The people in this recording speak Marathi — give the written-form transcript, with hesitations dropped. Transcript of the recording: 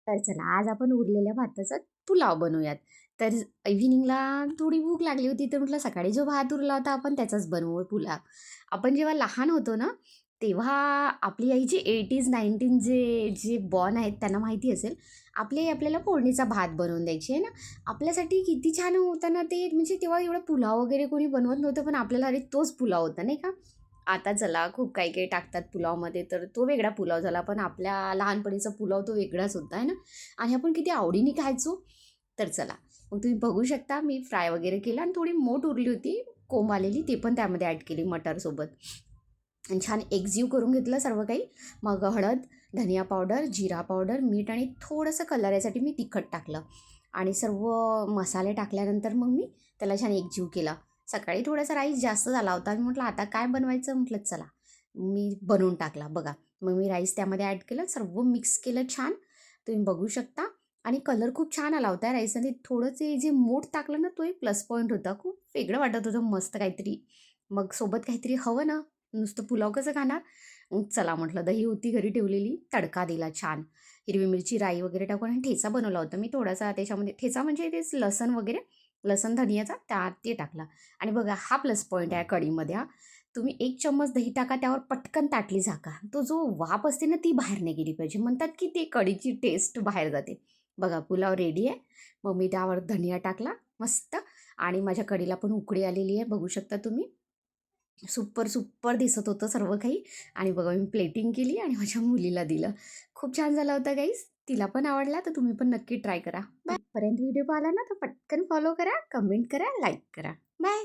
तर चला आज आपण उरलेल्या भाताचा पुलाव बनवूयात. तर इव्हिनिंगला थोडी भूक लागली होती, तर म्हटलं सकाळी जो भात उरला होता आपण त्याचाच बनवू पुलाव. आपण जेव्हा लहान होतो ना, तेव्हा आपली आई जे 80s 90s जे जे बॉर्न आहेत त्यांना माहिती असेल, आपली आई आपल्याला फोडणीचा भात बनवून द्यायची आहे ना. आपल्यासाठी किती छान होतं ना ते, म्हणजे तेव्हा एवढा पुलाव वगैरे कोणी बनवत नव्हतं, पण आपल्याला अरे तोच पुलाव होता नाही का. आता चला खूप काही काही टाकतात पुलावमध्ये, तर तो वेगळा पुलाव झाला, पण आपल्या लहानपणीचा पुलाव तो वेगळाच होता आहे ना. आणि आपण किती आवडीने खायचो. तर चला, मग तुम्ही बघू शकता मी फ्राय वगैरे केला आणि थोडी मोठ उरली होती कोंब आलेली, ते पण त्यामध्ये ॲड केली मटरसोबत आणि छान एकजीव करून घेतलं सर्व काही. मग हळद, धनिया पावडर, जिरा पावडर, मीठ आणि थोडंसं कलर यासाठी मी तिखट टाकलं आणि सर्व मसाले टाकल्यानंतर मग मी त्याला छान एकजीव केला. सकाळी थोडासा राईस जास्त झाला होता. मी म्हटलं आता काय बनवायचं, म्हटलं चला मी बनवून टाकला बघा. मग मी राईस त्यामध्ये ॲड केलं, सर्व मिक्स केलं छान. तुम्ही बघू शकता. आणि कलर खूप छान आला होता राईसमध्ये. थोडंसे जे मोठ टाकलं ना, तो एक प्लस पॉईंट होता. खूप वेगळं वाटत होतं, मस्त काहीतरी. मग सोबत काहीतरी हवं ना, नुसतं पुलाव कसं खाणार. मग चला म्हटलं, दही होती घरी ठेवलेली, तडका दिला छान. हिरवी मिरची, राई वगैरे टाकून आणि ठेचा बनवला होता मी थोडासा त्याच्यामध्ये. ठेचा म्हणजे तेच लसण वगैरे, लसण धनियाचा ते टाकला. आणि बघा हा प्लस पॉईंट आहे कढीमध्ये हा. तुम्ही 1 चम्मच दही टाका, त्यावर पटकन ताटली झाका. तो जो वाफ असते ना, ती बाहेर नाही गेली पाहिजे. म्हणतात की ते कढीची टेस्ट बाहेर जाते. बघा पुलाव रेडी आहे. मग मी त्यावर धनिया टाकला मस्त. आणि माझ्या कढीला पण उकळी आलेली आहे, बघू शकता तुम्ही. सुपर सुपर दिसत होतं सर्व काही. आणि बघा मी प्लेटिंग केली आणि माझ्या मुलीला दिलं. खूप छान झाला होता गाईस. तिला पण आवडला, तर तुम्ही पण नक्की ट्राय करा. बाय. पर्यंत व्हिडिओ पाहिला ना, तर पटकन फॉलो करा, कमेंट करा, लाईक करा. बाय.